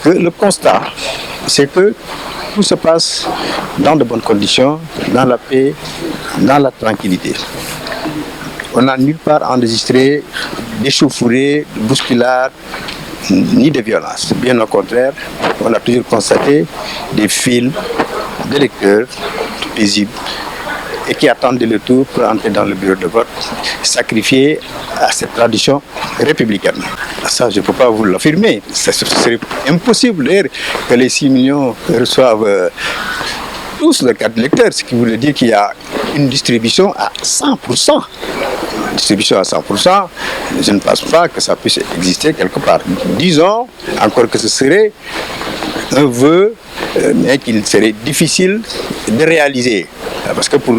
que le constat, c'est que tout se passe dans de bonnes conditions, dans la paix, dans la tranquillité. On n'a nulle part enregistré d'échauffourées, de bousculades, ni de violence. Bien au contraire, on a toujours constaté des files d'électeurs paisibles et qui attendent le tour pour entrer dans le bureau de vote, sacrifiés à cette tradition républicaine. Ça, je ne peux pas vous l'affirmer. Ce serait impossible d'ailleurs que les 6 millions reçoivent tous leurs cartes d'électeurs, ce qui voulait dire qu'il y a une distribution à 100%. Distribution à 100%, je ne pense pas que ça puisse exister quelque part. Disons encore que ce serait un vœu, mais qu'il serait difficile de réaliser. Parce que pour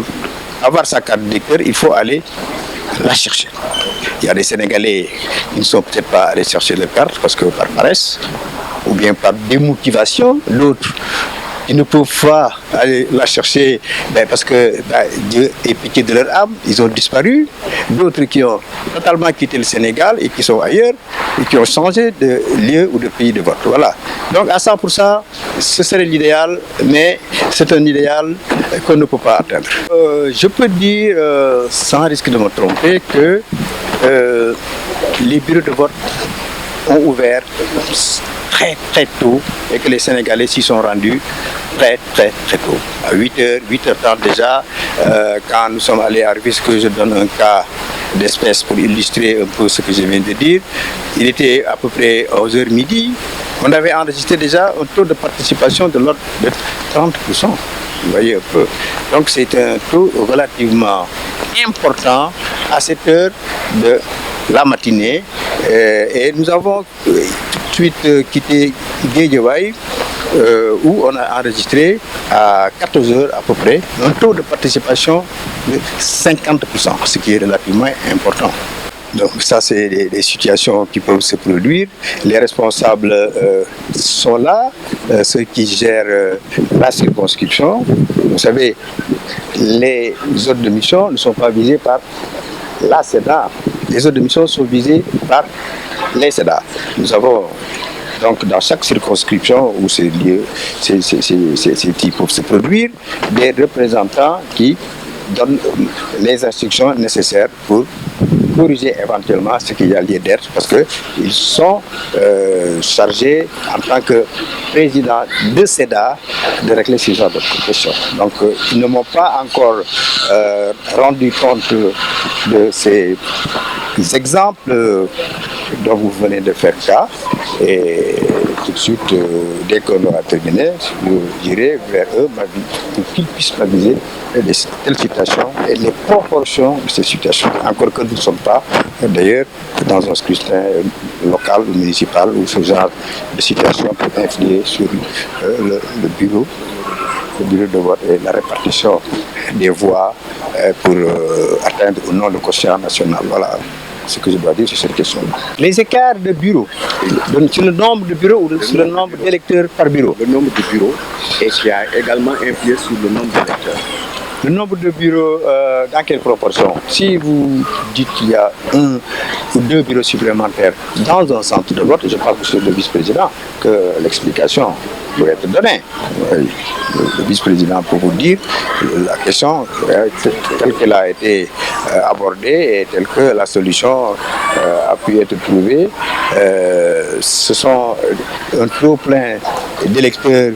avoir sa carte d'électeur, il faut aller la chercher. Il y a des Sénégalais qui ne sont peut-être pas allés chercher leur carte parce que par paresse, ou bien par démotivation, d'autres ils ne peuvent pas aller la chercher parce que Dieu est pitié de leur âme, ils ont disparu. D'autres qui ont totalement quitté le Sénégal et qui sont ailleurs et qui ont changé de lieu ou de pays de vote. Voilà. Donc à 100%, ce serait l'idéal, mais c'est un idéal qu'on ne peut pas atteindre. Je peux dire, sans risque de me tromper, que les bureaux de vote ont ouvert très très tôt et que les Sénégalais s'y sont rendus très tôt. À 8h, 8h30 déjà, quand nous sommes allés à Rufisque, je donne un cas d'espèce pour illustrer un peu ce que je viens de dire. Il était à peu près 11h midi. On avait enregistré déjà un taux de participation de l'ordre de 30%. Vous voyez un peu. Donc c'est un taux relativement important à cette heure de la matinée. Et nous avons tout de suite quitté Guédiawaye, où on a enregistré à 14h à peu près un taux de participation de 50%, ce qui est relativement important. Donc ça, c'est des situations qui peuvent se produire. Les responsables sont là, ceux qui gèrent la circonscription. Vous savez, les autres de mission ne sont pas visés par la SEDA. Les autres de mission sont visés par les SEDA. Nous avons donc dans chaque circonscription où ces types peuvent se produire, des représentants qui donnent les instructions nécessaires pour corriger éventuellement ce qu'il y a lieu d'être, parce qu'ils sont chargés en tant que président de SEDA de régler ce genre de questions. Donc ils ne m'ont pas encore rendu compte de ces exemples dont vous venez de faire cas, et tout de suite, dès qu'on aura terminé, j'irai vers eux pour qu'ils puissent m'aviser de telles situations et les proportions de ces situations. Encore que nous ne sommes pas, d'ailleurs, dans un scrutin local ou municipal où ce genre de situation peut influer sur le bureau de vote et la répartition des voix pour atteindre ou non le quotient national. Voilà ce que je dois dire sur cette question-là. Les écarts de bureaux, sur le nombre de bureaux ou sur le nombre d'électeurs par bureau. Le nombre de bureaux et qui a également influé sur le nombre d'électeurs. Le nombre de bureaux, dans quelle proportion? Si vous dites qu'il y a 1 ou 2 bureaux supplémentaires dans un centre de vote, je parle sur le vice-président, que l'explication peut être donnée. Le vice-président peut vous dire la question telle qu'elle a été abordée et telle que la solution a pu être trouvée. Ce sont un trop plein d'électeurs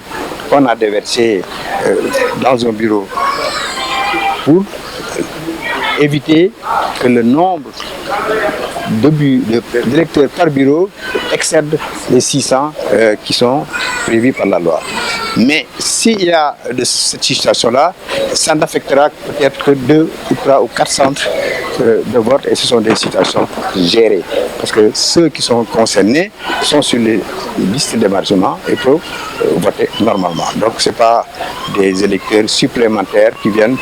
qu'on a déversé dans un bureau pour éviter que le nombre d'électeurs par bureau excède les 600 qui sont prévus par la loi. Mais s'il y a de cette situation-là, ça n'affectera peut-être que 2 ou 3 ou 4 centres de vote, et ce sont des situations gérées. Parce que ceux qui sont concernés sont sur les listes d'émargement et peuvent voter normalement. Donc ce n'est pas des électeurs supplémentaires qui viennent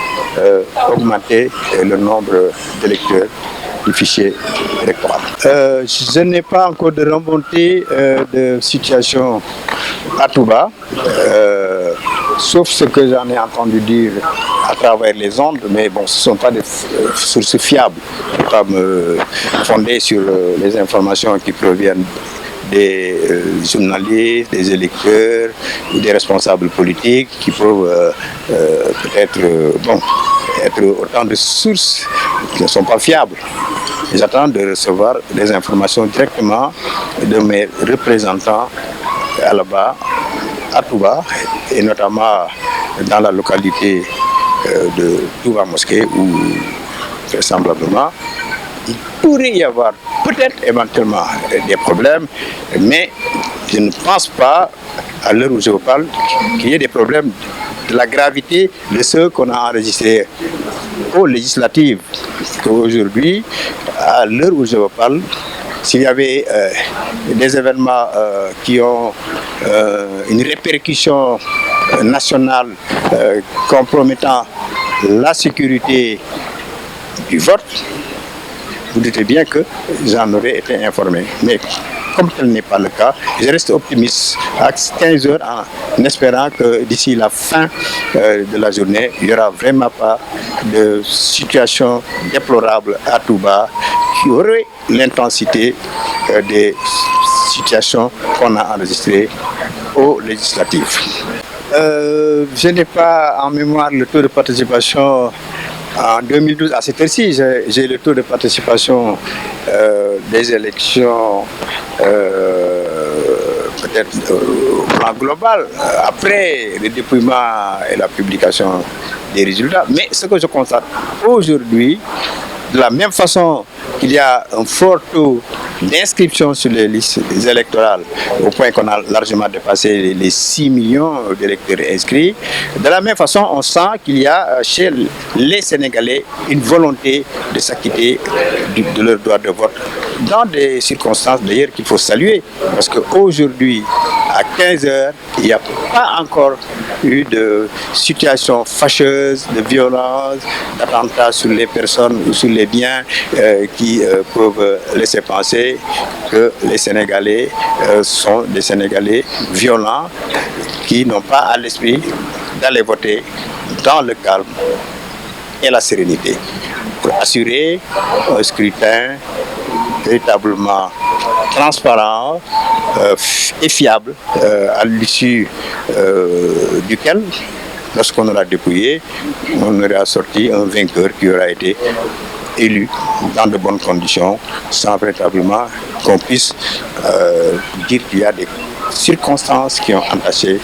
augmenter le nombre d'électeurs du fichier électoral. Je n'ai pas encore de remontée de situation à tout bas, sauf ce que j'en ai entendu dire à travers les ondes, mais bon, ce ne sont pas des sources fiables. Je ne peux pas me fonder sur les informations qui proviennent des journalistes, des électeurs, des responsables politiques qui peuvent peut-être être autant de sources qui ne sont pas fiables. J'attends de recevoir des informations directement de mes représentants là-bas, à Touba, et notamment dans la localité de Touba Mosquée, où vraisemblablement il pourrait y avoir peut-être éventuellement des problèmes, mais je ne pense pas, à l'heure où je vous parle, qu'il y ait des problèmes de la gravité de ceux qu'on a enregistrés aux législatives. Aujourd'hui, à l'heure où je vous parle, s'il y avait des événements qui ont une répercussion nationale compromettant la sécurité du vote, vous doutez bien que j'en aurais été informé. Mais comme tel n'est pas le cas, je reste optimiste à 15 heures en espérant que d'ici la fin de la journée, il n'y aura vraiment pas de situation déplorable à Touba qui aurait l'intensité des situations qu'on a enregistrées aux législatives. Je n'ai pas en mémoire le taux de participation en 2012, à cette heure-ci. J'ai le taux de participation des élections peut-être au plan global, après le dépouillement et la publication des résultats. Mais ce que je constate aujourd'hui, de la même façon qu'il y a un fort taux d'inscription sur les listes électorales, au point qu'on a largement dépassé les 6 millions d'électeurs inscrits, de la même façon, on sent qu'il y a chez les Sénégalais une volonté de s'acquitter de leur droit de vote, dans des circonstances d'ailleurs qu'il faut saluer, parce qu'aujourd'hui, à 15 heures, il n'y a pas encore eu de situation fâcheuse, de violence, d'attentats sur les personnes ou sur les biens qui peuvent laisser penser que les Sénégalais sont des Sénégalais violents qui n'ont pas à l'esprit d'aller voter dans le calme et la sérénité pour assurer un scrutin véritablement transparent et fiable, à l'issue duquel, lorsqu'on aura dépouillé, on aura sorti un vainqueur qui aura été élu dans de bonnes conditions, sans véritablement qu'on puisse dire qu'il y a des circonstances qui ont entaché